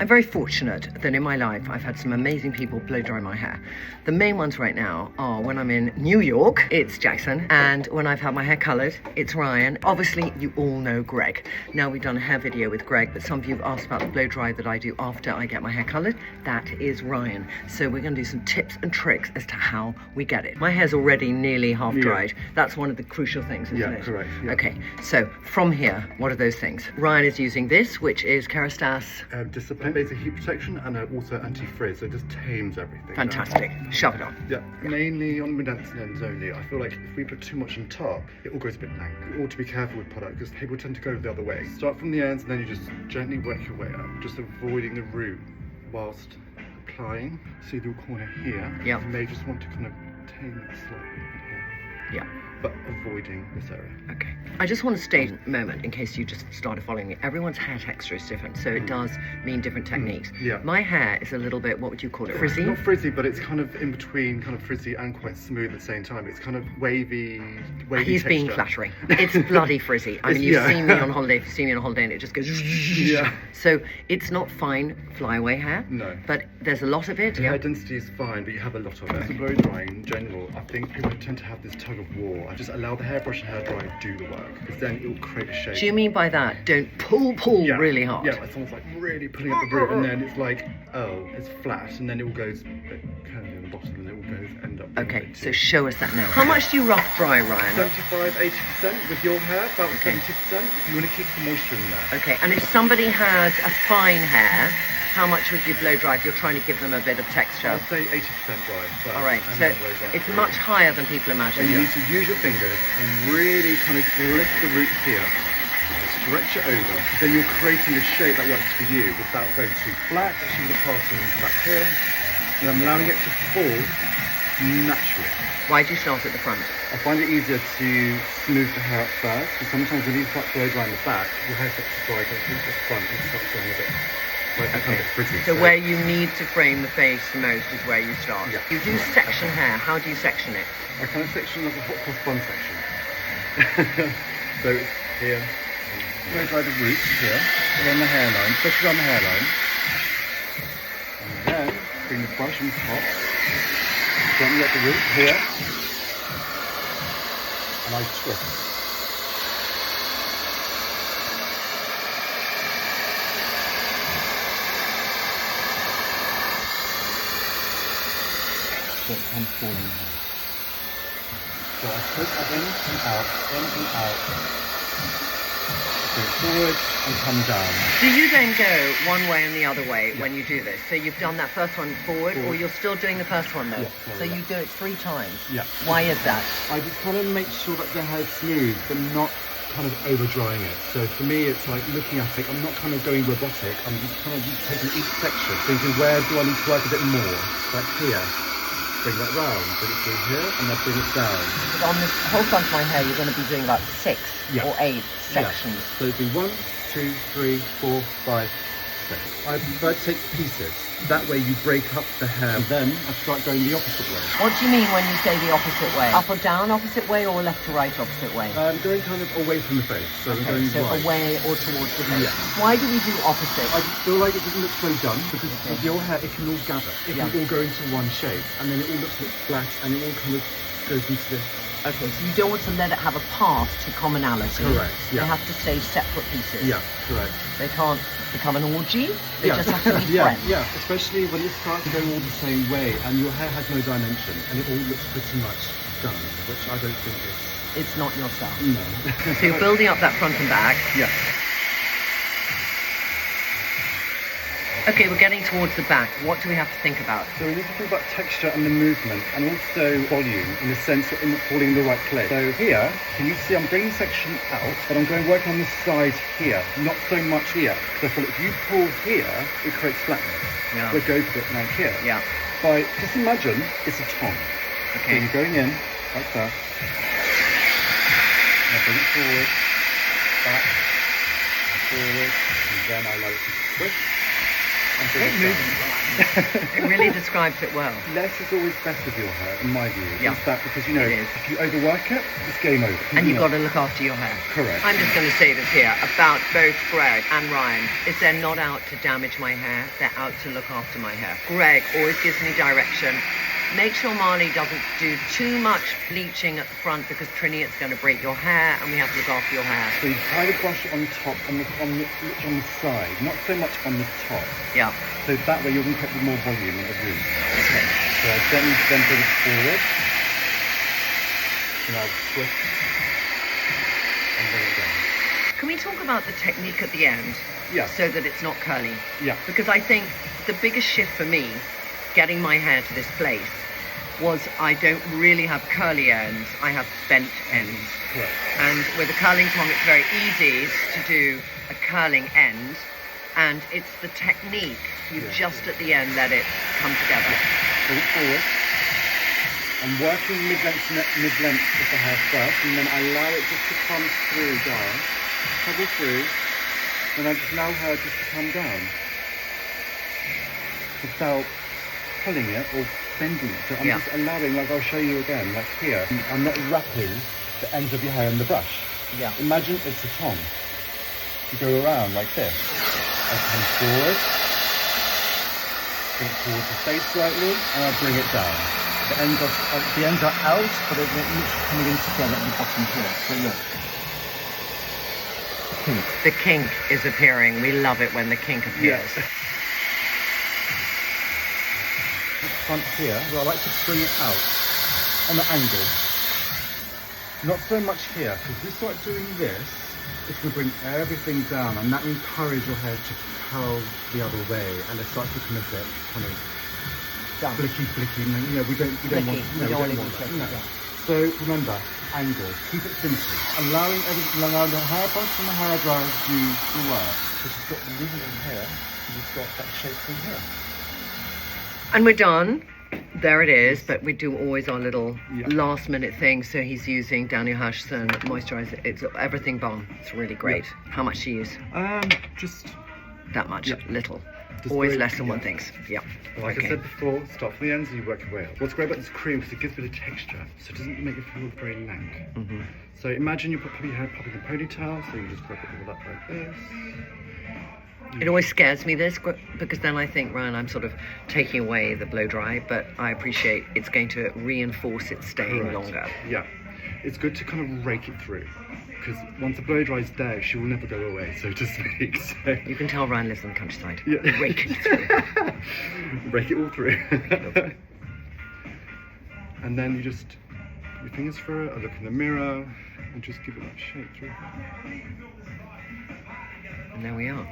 I'm very fortunate that in my life I've had some amazing people blow dry my hair. The main ones right now are when I'm in New York, it's Jackson, and when I've had my hair coloured, it's Ryan. Obviously, you all know Greg. Now, we've done a hair video with Greg, but some of you have asked about the blow dry that I do after I get my hair coloured. That is Ryan. So we're going to do some tips and tricks as to how we get it. My hair's already nearly half dried. That's one of the crucial things, isn't it? Correct. Yeah. Okay, so from here, what are those things? Ryan is using this, which is Kerastase. Discipline, basic heat protection, and also anti-frizz, so it just tames everything. Fantastic. Shove it on. Yeah, mainly on mid-dancing ends only. I feel like if we put too much on top, it all goes a bit lank. You ought to be careful with product because people tend to go the other way. Start from the ends and then you just gently work your way up, just avoiding the root whilst applying. See the corner here. Yeah. You may just want to kind of tame it slightly here. Yeah. But avoiding this area. Okay. I just want to state a moment in case you just started following me. Everyone's hair texture is different, so it does mean different techniques. Yeah. My hair is a little bit, what would you call it, frizzy? Not frizzy, but it's kind of in between, kind of frizzy and quite smooth at the same time. It's kind of wavy He's texture. being flattering. It's bloody frizzy. I mean, you've seen me on holiday. If you see me on holiday and it just goes... Yeah. So it's not fine flyaway hair. No. But there's a lot of it. The hair density is fine, but you have a lot of it. The blow drying in general, I think people tend to have this tug of war. I just allow the hairbrush and hair dryer do the work, because then it will create a shape. Do you mean by that, don't pull really hard? Yeah, it's almost like really pulling up the root, and then it's like, oh, it's flat, and then it all goes a bit curly on the bottom, and it all goes end up. Okay, so show us that now. How much do you rough dry, Ryan? 75-80% with your hair, about 70%. You want to keep the moisture in there. Okay, and if somebody has a fine hair, how much would you blow dry if you're trying to give them a bit of texture? I'd say 80% dry. So, all right, so it's much higher than people imagine. And you need to use your fingers and really kind of lift the root here. Stretch it over, because then you're creating a shape that works for you without going too flat. Actually, the parting back here. And I'm allowing it to fall naturally. Why do you start at the front? I find it easier to smooth the hair up first, because sometimes when you start blow drying the back, your hair starts to dry, goes into the front and starts going a bit. Okay. So where you need to frame the face the most is where you start. Yeah. You do section hair. How do you section it? I kind of section like a hot cross bun section. So it's here. Blow dry the roots here, around the hairline, especially around the hairline. And then bring the brush on top, gently at the root here, and I twist. So it comes falling here. So I push in and out, go forward and come down. Do you then go one way and the other way when you do this? So you've done that first one forward, or you're still doing the first one though? Yeah, so you do it 3 times? Yeah. Why is that? I just want to make sure that the hair's smooth, but not kind of over drying it. So for me, it's like looking at it, I'm not kind of going robotic, I'm just kind of taking each section, thinking where do I need to work a bit more? Like here. Bring that round, bring it through here, and then bring it down. But on this whole front of my hair, you're going to be doing like 6 or 8 sections. Yeah. So it'd be 1, 2, 3, 4, 5, 6. I prefer to take pieces. That way you break up the hair. And then I start going the opposite way. What do you mean when you say the opposite way? Up or down opposite way, or left to right opposite way? Going kind of away from the face. So okay, going so right. Away or towards the face. Yeah. Why do we do opposite? I just feel like it doesn't look so done, because with your hair it can all gather. It can all go into one shape, and then it all looks a bit flat, and it all kind of goes into this. Okay, so you don't want to let it have a path to commonality. Correct, yeah. They have to stay separate pieces. Yeah, correct. They can't become an orgy. They just have to be friends. Yeah, especially when it starts going all the same way and your hair has no dimension and it all looks pretty much done, which I don't think is... It's not your style. No. So you're building up that front and back. Yeah. Okay, we're getting towards the back. What do we have to think about? So we need to think about texture and the movement, and also volume, in the sense of falling in the right place. So here, can you see I'm bringing section out, but I'm going to work on the side here, not so much here. Because I feel if you pull here, it creates flatness. Yeah. So go for it now here. Yeah. Just imagine it's a tong. Okay. So you're going in, like that. Now bring it forward, back, forward, and then I allow it to twist. And bring it down. It really describes it well. Less is always better with your hair, in my view. Yeah. Is that because, you know, It is. if you overwork it, it's game over. And you've know. got to look after your hair. Correct. I'm just going to say this here about both Greg and Ryan. Is they're not out to damage my hair, they're out to look after my hair. Greg always gives me direction. Make sure Marley doesn't do too much bleaching at the front because Trinny, it's going to break your hair and we have to look after your hair. So you kind of brush it on the top, on the side, not so much on the top. Yeah. So that way you're going to get more volume in the root. Okay. So I gently then bring it forward. And I'll twist and bring it down. Can we talk about the technique at the end? Yeah. So that it's not curly? Yeah. Because I think the biggest shift for me, getting my hair to this place, was I don't really have curly ends, I have bent ends. Correct. And with a curling tong, it's very easy to do a curling end, and it's the technique. You just at the end let it come together. Bring it forward. I'm working mid-length with the hair first, and then I allow it just to come through down, trouble through, then I just allow her just to come down without pulling it or bending it. So I'm just allowing, like I'll show you again, like here. I'm not wrapping the ends of your hair in the brush. Yeah. Imagine it's a tong. You go around like this. I come forward, bring it towards the face slightly, and I'll bring it down. The ends are out, but it's coming in together at the bottom here. So look. Kink. The kink is appearing. We love it when the kink appears. Yes. Front here, well, I like to bring it out on an angle. Not so much here, because if we start doing this, it's going to bring everything down, and that will encourage your hair to curl the other way, and it starts looking a bit kind of flicky. You know, we don't want that. No. So remember, angle. Keep it simple. Allowing the hair brush and the hair dryer to do the work. Because you've got the movement in here, and you've got that shape through here. And we're done. There it is, but we do always our little last minute thing. So he's using Daniel Hutchison moisturizer. It's everything bomb. It's really great. How much do you use? Just that much. Yeah. Little. Just Always very- less than one yeah. thinks. Yeah. Like I said before, start from the ends and you work your way up. What's great about this cream is it gives a bit of texture, so it doesn't make it feel very lank. Mm-hmm. So imagine you're probably hair popping a ponytail, so you just grab it all up like this. It always scares me this because then I think, Ryan, I'm sort of taking away the blow dry, but I appreciate it's going to reinforce it staying Correct. longer. Yeah. It's good to kind of rake it through, because once the blow dry is there, she will never go away, so to speak. So You can tell Ryan lives in the countryside. Yeah. Rake it through. rake it all through. And then you just put your fingers through it, or look in the mirror, and just give it that shape through. And there we are.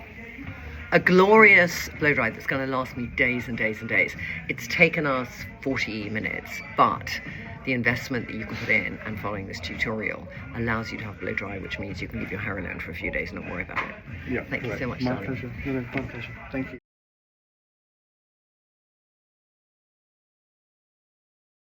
A glorious blow dry that's going to last me days and days and days. It's taken us 40 minutes, but the investment that you can put in and following this tutorial allows you to have blow dry, which means you can leave your hair alone for a few days and not worry about it. Yeah, Thank you so much, My darling. pleasure. No, my pleasure. Thank you.